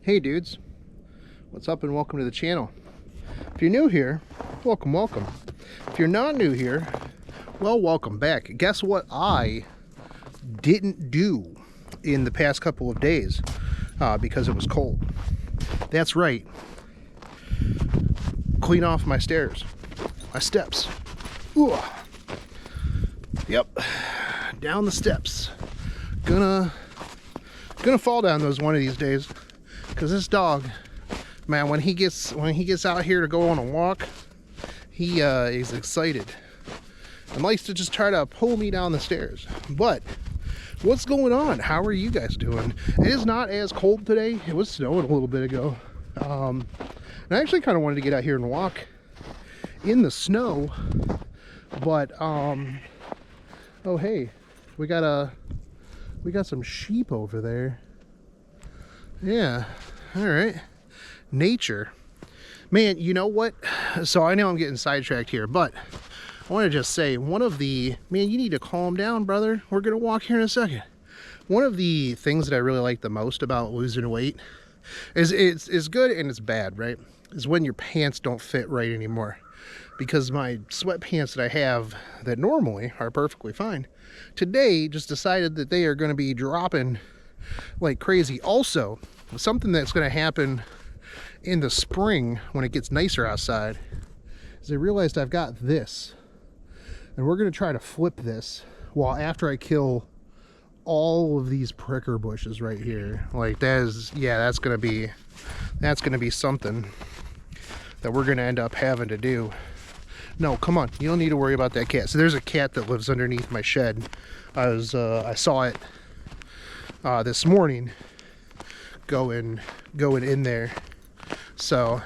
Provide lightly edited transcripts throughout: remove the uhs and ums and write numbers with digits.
Hey dudes, what's up and welcome to the channel. If you're new here, welcome. If you're not new here, well, welcome back. Guess what I didn't do in the past couple of days because it was cold? That's right, clean off my stairs, my steps. Ooh. Yep, down the steps. Gonna fall down those one of these days, because this dog, man, when he gets out here to go on a walk, he is excited and likes to just try to pull me down the stairs. But what's going on? How are you guys doing? It is not as cold today. It was snowing a little bit ago, and I actually kind of wanted to get out here and walk in the snow, but oh hey, we got some sheep over there. Yeah, all right. Nature. Man, you know what? So I know I'm getting sidetracked here, but I want to just say man, you need to calm down, brother. We're going to walk here in a second. One of the things that I really like the most about losing weight is it's good and it's bad, right? Is when your pants don't fit right anymore. Because my sweatpants that I have that normally are perfectly fine, today just decided that they are going to be dropping like crazy. Also, something that's going to happen in the spring when it gets nicer outside is I realized I've got this, and we're going to try to flip this after I kill all of these pricker bushes right here. Like that's going to be something that we're going to end up having to do. No, come on. You don't need to worry about that cat. So there's a cat that lives underneath my shed. I saw it this morning going in there. So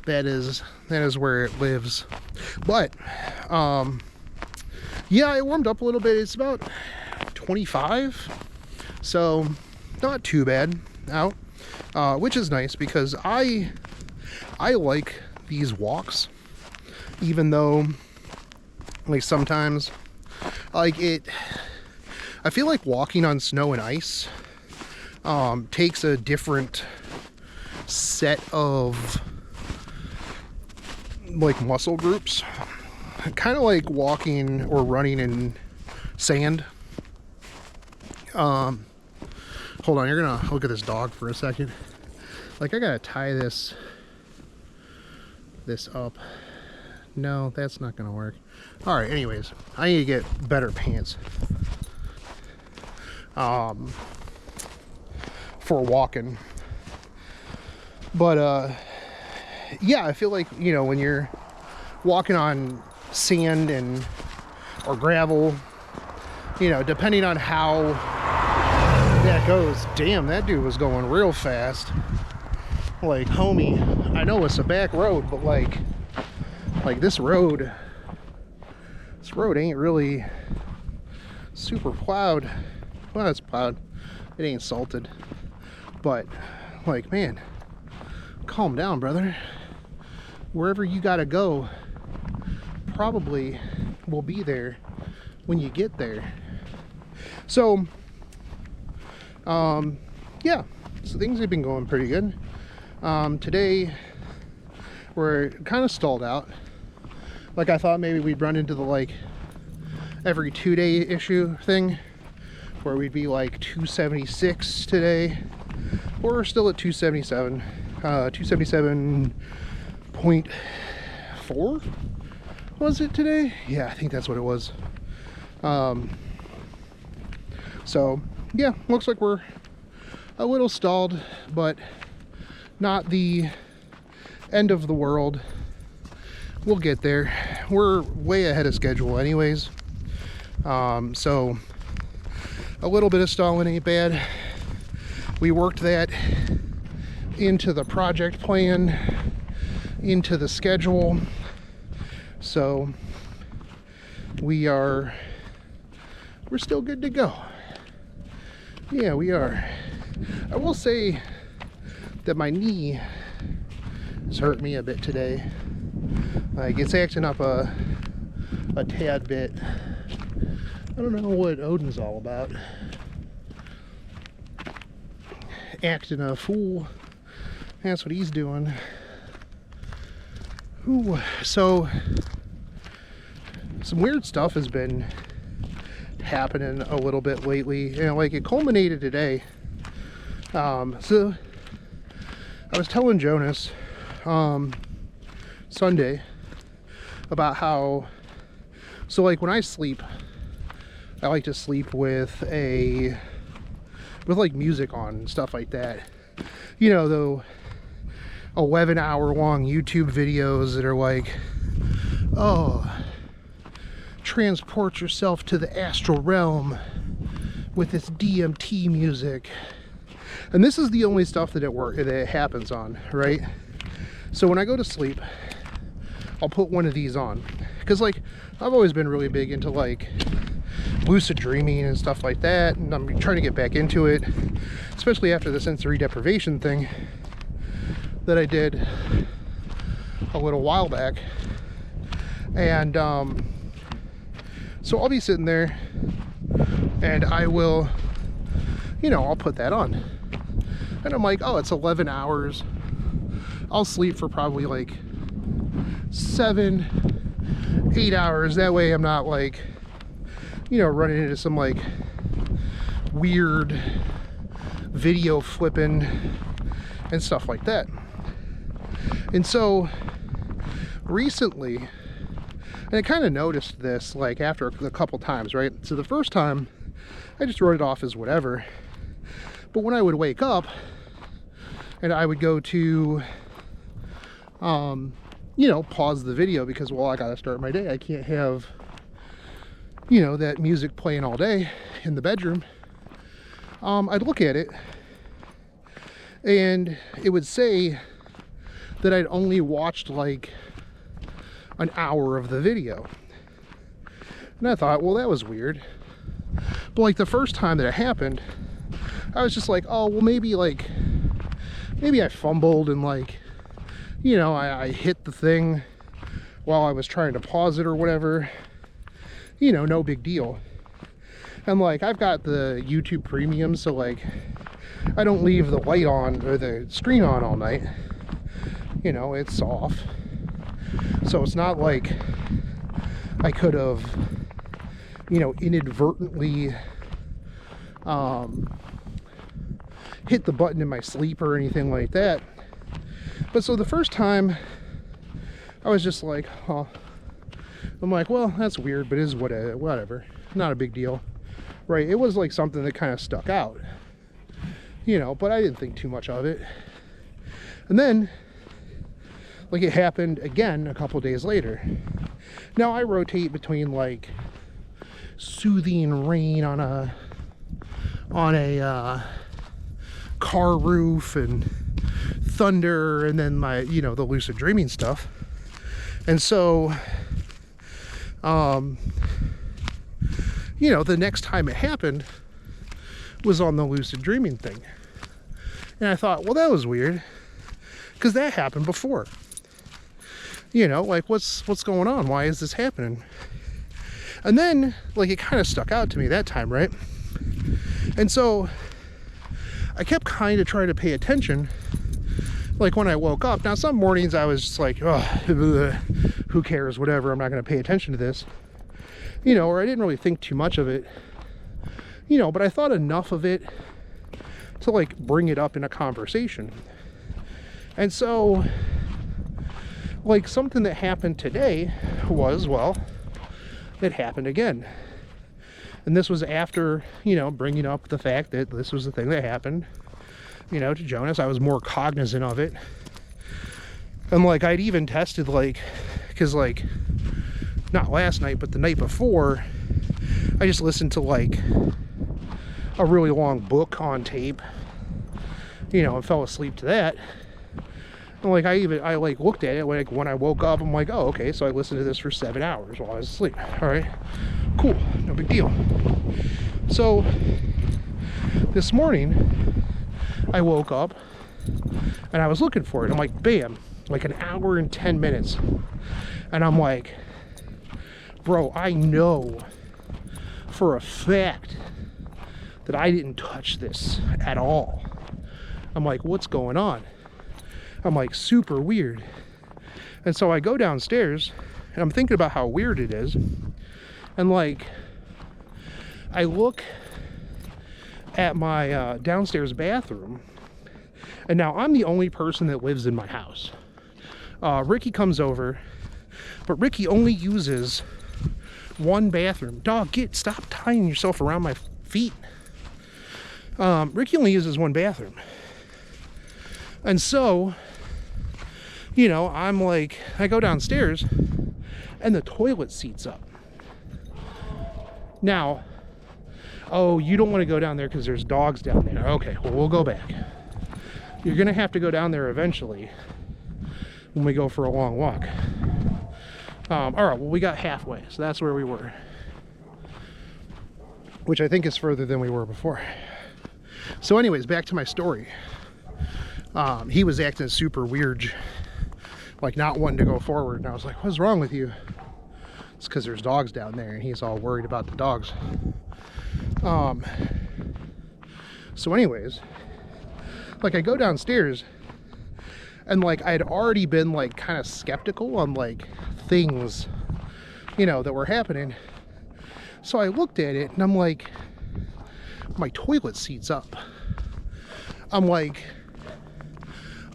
that is where it lives. But yeah, it warmed up a little bit. It's about 25. So not too bad out. Which is nice because I like these walks. Even though, like, sometimes, like, I feel like walking on snow and ice takes a different set of, like, muscle groups. Kind of like walking or running in sand. Hold on, you're gonna look at this dog for a second. Like, I gotta tie this up. No, that's not gonna work. All right, anyways, I need to get better pants for walking. But yeah, I feel like, you know, when you're walking on sand or gravel, you know, depending on how that goes. Damn, that dude was going real fast. Like, homie, I know it's a back road, but like this road ain't really super plowed. Well, it's plowed, it ain't salted, but like, man, calm down, brother. Wherever you gotta go probably will be there when you get there. So yeah, so things have been going pretty good. Today we're kind of stalled out. Like, I thought maybe we'd run into the, like, every 2-day issue thing, where we'd be like 276 today. We're still at 277, 277.4 was it today? Yeah, I think that's what it was. So yeah, looks like we're a little stalled, but not the end of the world. We'll get there. We're way ahead of schedule anyways. So a little bit of stalling ain't bad. We worked that into the project plan, into the schedule. So we're still good to go. Yeah, we are. I will say that my knee has hurt me a bit today. Like, it's acting up a tad bit. I don't know what Odin's all about. acting a fool. That's what he's doing. Ooh, so some weird stuff has been happening a little bit lately. You know, like it culminated today. So I was telling Jonas Sunday about how, so like when I sleep, I like to sleep with like music on and stuff like that. You know, the 11-hour long YouTube videos that are like, oh, transport yourself to the astral realm with this DMT music. And this is the only stuff that it happens on, right? So when I go to sleep, I'll put one of these on. Because like, I've always been really big into like lucid dreaming and stuff like that, and I'm trying to get back into it, especially after the sensory deprivation thing that I did a little while back. And so I'll be sitting there and I will, you know, I'll put that on and I'm like, oh, it's 11 hours. I'll sleep for probably like 7, 8 hours. That way I'm not like, you know, running into some like weird video flipping and stuff like that. And so recently, and I kind of noticed this like after a couple times, right? So the first time I just wrote it off as whatever, but when I would wake up and I would go to you know, pause the video because, well, I gotta start my day. I can't have, you know, that music playing all day in the bedroom. I'd look at it and it would say that I'd only watched like an hour of the video. And I thought, well, that was weird. But like the first time that it happened, I was just like, oh, well, maybe I fumbled and like, you know, I hit the thing while I was trying to pause it or whatever. You know, no big deal. And like, I've got the YouTube Premium, so like, I don't leave the light on or the screen on all night. You know, it's off. So it's not like I could have, you know, inadvertently hit the button in my sleep or anything like that. But so the first time I was just like, oh, I'm like, well, that's weird, but it is whatever, not a big deal, right? It was like something that kind of stuck out, you know, but I didn't think too much of it. And then like it happened again a couple days later. Now I rotate between like soothing rain on a car roof and thunder, and then my, you know, the lucid dreaming stuff. And so you know, the next time it happened was on the lucid dreaming thing, and I thought, well, that was weird because that happened before. You know, like what's going on? Why is this happening? And then like it kind of stuck out to me that time, right? And so I kept kind of trying to pay attention. Like when I woke up, now some mornings I was just like, oh, who cares, whatever, I'm not going to pay attention to this, you know, or I didn't really think too much of it, you know, but I thought enough of it to like bring it up in a conversation. And so like something that happened today was, well, it happened again. And this was after, you know, bringing up the fact that this was the thing that happened, you know, to Jonas. I was more cognizant of it. And like I'd even tested, like, because like not last night but the night before, I just listened to like a really long book on tape, you know, and fell asleep to that. And like I like looked at it like when I woke up, I'm like, oh, okay, so I listened to this for 7 hours while I was asleep. All right, cool, no big deal. So this morning I woke up and I was looking for it. I'm like, bam, like an hour and 10 minutes. And I'm like, bro, I know for a fact that I didn't touch this at all. I'm like, what's going on? I'm like, super weird. And so I go downstairs and I'm thinking about how weird it is. And like, I look at my downstairs bathroom, and now I'm the only person that lives in my house. Ricky comes over, but Ricky only uses one bathroom. Dog, stop tying yourself around my feet. Ricky only uses one bathroom. And so, you know, I'm like, I go downstairs and the toilet seat's up. Now, oh, you don't want to go down there because there's dogs down there. Okay, well, we'll go back. You're gonna have to go down there eventually when we go for a long walk. All right, well, we got halfway, so that's where we were, which I think is further than we were before. So anyways, back to my story. He was acting super weird, like not wanting to go forward, and I was like, what's wrong with you? It's because there's dogs down there, and he's all worried about the dogs. So anyways, like I go downstairs, and like I had already been like kind of skeptical on like things, you know, that were happening. So I looked at it and I'm like, my toilet seat's up. I'm like,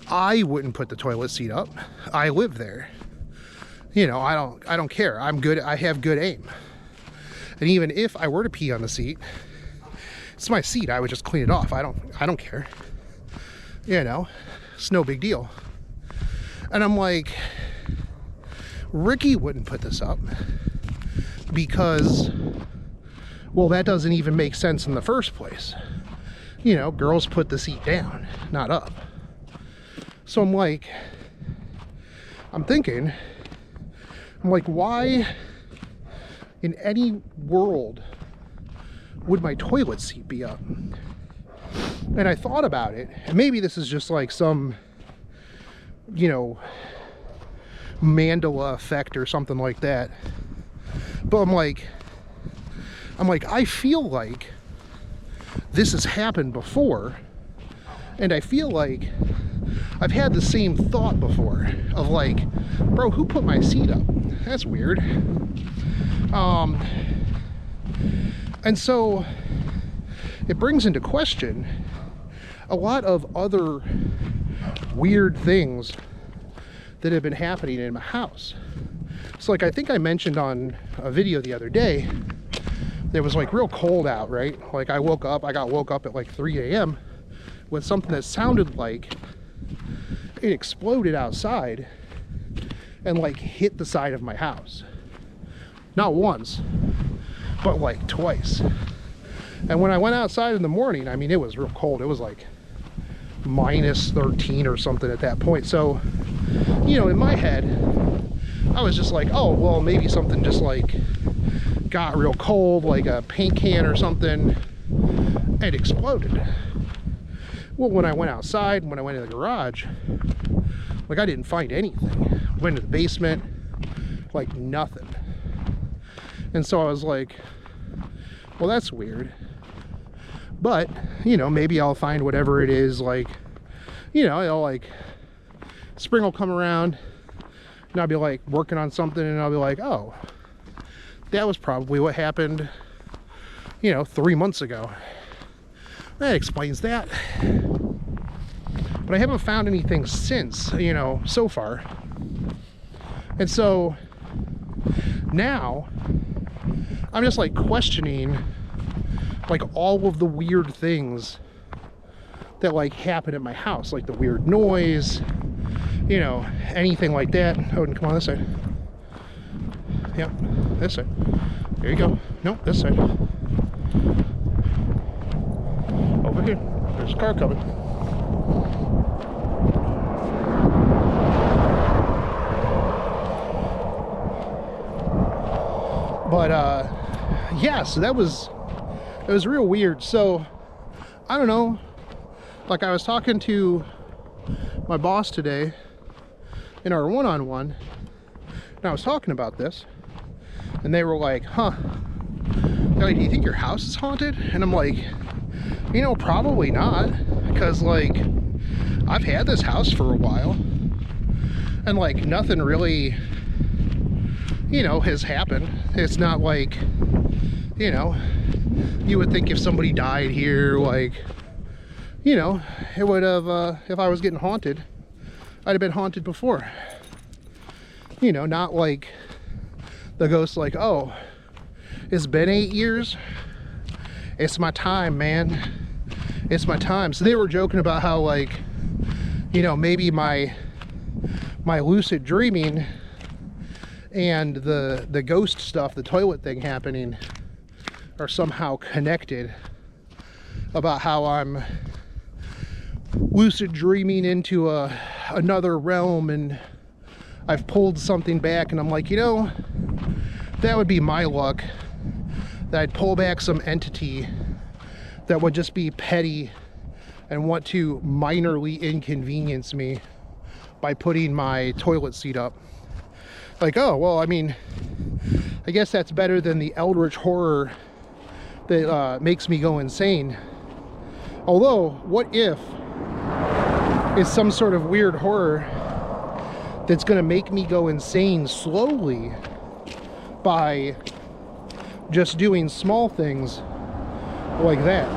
I wouldn't put the toilet seat up. I live there. You know, I don't care. I'm good. I have good aim. And even if I were to pee on the seat, it's my seat. I would just clean it off. I don't care. You know, it's no big deal. And I'm like, Ricky wouldn't put this up because, well, that doesn't even make sense in the first place. You know, girls put the seat down, not up. So I'm like, I'm thinking, why in any world would my toilet seat be up? And I thought about it, and maybe this is just like some, you know, Mandela effect or something like that. But I'm like, I feel like this has happened before, and I feel like I've had the same thought before of like, bro, who put my seat up? That's weird. And so it brings into question a lot of other weird things that have been happening in my house. So like, I think I mentioned on a video the other day, it was like real cold out, right? Like I got woke up at like 3 a.m. with something that sounded like it exploded outside and like hit the side of my house. Not once, but like twice. And when I went outside in the morning, I mean, it was real cold. It was like minus 13 or something at that point. So, you know, in my head, I was just like, oh, well, maybe something just like got real cold, like a paint can or something, and exploded. Well, when I went outside, when I went in the garage, like I didn't find anything. Went to the basement, like nothing. And so I was like, well, that's weird. But, you know, maybe I'll find whatever it is, like, you know, I'll like, spring will come around and I'll be like working on something and I'll be like, oh, that was probably what happened, you know, 3 months ago. That explains that. But I haven't found anything since, you know, so far. And so now I'm just like questioning like all of the weird things that like happen at my house, like the weird noise, you know, anything like that. Oh, and come on this side. Yep, this side. There you go. Nope, this side. Over here. There's a car coming. But yeah, so it was real weird. So I don't know, like I was talking to my boss today in our one-on-one, and I was talking about this, and they were like, huh, they're like, do you think your house is haunted? And I'm like, you know, probably not, because like I've had this house for a while, and like nothing really, you know, has happened. It's not like, you know, you would think if somebody died here, like, you know, it would have, if I was getting haunted, I'd have been haunted before. You know, not like the ghost like, oh, it's been 8 years. It's my time, man. It's my time. So they were joking about how, like, you know, maybe my lucid dreaming and the ghost stuff, the toilet thing happening, are somehow connected, about how I'm lucid dreaming into another realm, and I've pulled something back, and I'm like, you know, that would be my luck, that I'd pull back some entity that would just be petty and want to minorly inconvenience me by putting my toilet seat up. Like, oh, well, I mean, I guess that's better than the eldritch horror that makes me go insane. Although, what if it's some sort of weird horror that's gonna make me go insane slowly by just doing small things like that?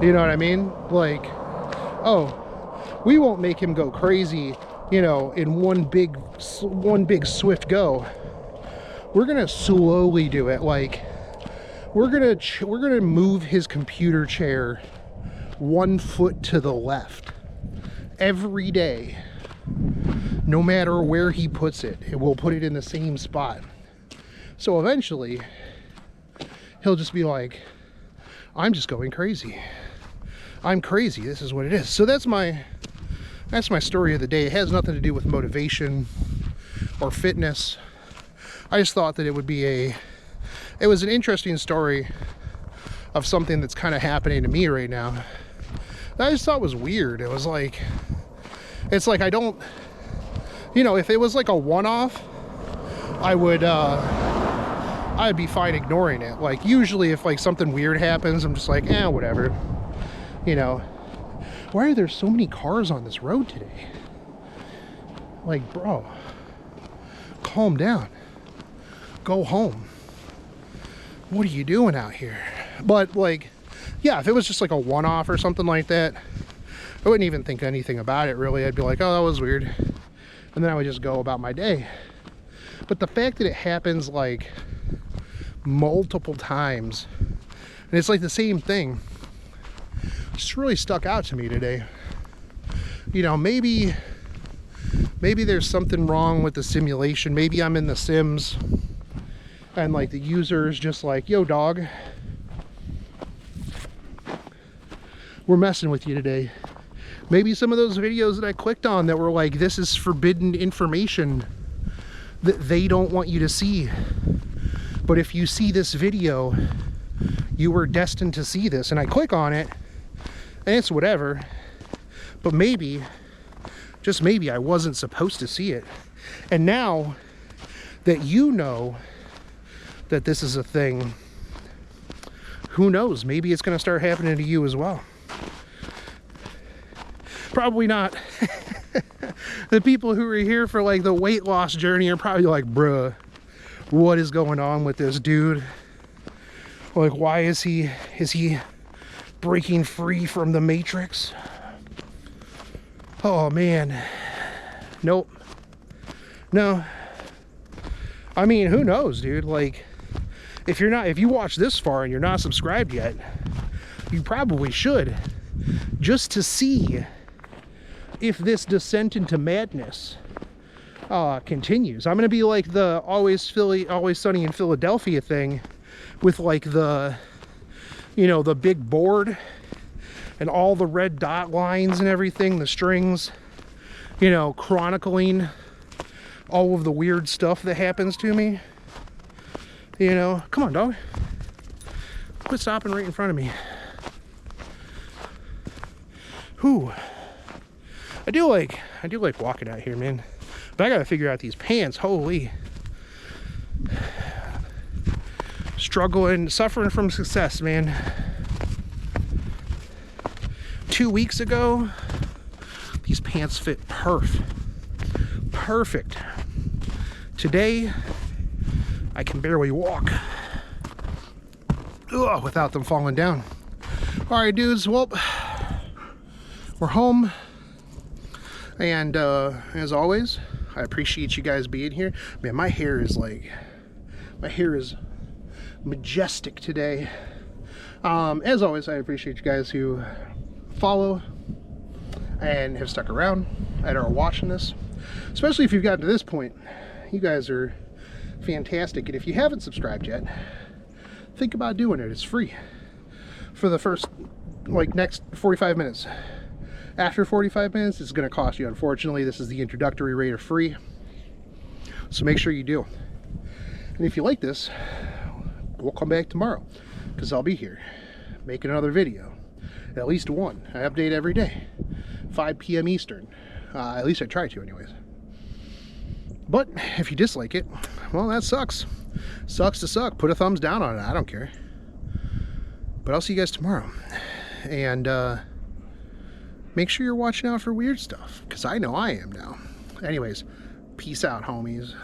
You know what I mean? Like, oh, we won't make him go crazy, you know, in one big swift go. We're gonna slowly do it. Like, we're gonna move his computer chair 1 foot to the left every day, no matter where he puts it. We'll put it in the same spot. So eventually he'll just be like, I'm just going crazy. I'm crazy. This is what it is. So that's my story of the day. It has nothing to do with motivation or fitness. I just thought that it was an interesting story of something that's kind of happening to me right now that I just thought was weird. It was like, it's like, I don't, you know, if it was like a one-off, I'd be fine ignoring it. Like, usually if like something weird happens, I'm just like, whatever, you know. Why are there so many cars on this road today? Like, bro, calm down, go home. What are you doing out here? But like, yeah, if it was just like a one-off or something like that, I wouldn't even think anything about it really. I'd be like, oh, that was weird, and then I would just go about my day. But the fact that it happens like multiple times, and it's like the same thing, just really stuck out to me today. You know, maybe there's something wrong with the simulation. Maybe I'm in the Sims and like the user is just like, yo dog, we're messing with you today. Maybe some of those videos that I clicked on that were like, this is forbidden information that they don't want you to see, but if you see this video, you were destined to see this. And I click on it and it's whatever, but maybe, just maybe, I wasn't supposed to see it. And now that you know that this is a thing, who knows, maybe it's going to start happening to you as well. Probably not. The people who are here for like the weight loss journey are probably like, bruh, what is going on with this dude? Like, why is he breaking free from the matrix? Oh man, nope, no. I mean, who knows, dude? Like, if you watch this far and you're not subscribed yet, you probably should, just to see if this descent into madness continues. I'm gonna be like the Always Sunny in Philadelphia thing, with like the, you know, the big board and all the red dot lines and everything, the strings, you know, chronicling all of the weird stuff that happens to me. You know, come on, dog. Quit stopping right in front of me. Whew. I do like walking out here, man. But I gotta figure out these pants. Holy. Struggling, suffering from success, man. 2 weeks ago, These pants fit perfect. Today, I can barely walk without them falling down. All right, dudes, well, we're home. And as always, I appreciate you guys being here. Man, my hair is majestic today. As always, I appreciate you guys who follow and have stuck around and are watching this. Especially if you've gotten to this point. You guys are fantastic. And if you haven't subscribed yet, think about doing it. It's free for the first, next 45 minutes. After 45 minutes, it's going to cost you. Unfortunately, this is the introductory rate of free. So make sure you do. And if you like this, we'll come back tomorrow, because I'll be here making another video. At least one. I update every day. 5 p.m. Eastern. At least I try to anyways. But if you dislike it, well, that sucks. Sucks to suck. Put a thumbs down on it. I don't care. But I'll see you guys tomorrow. And make sure you're watching out for weird stuff, because I know I am now. Anyways, peace out, homies.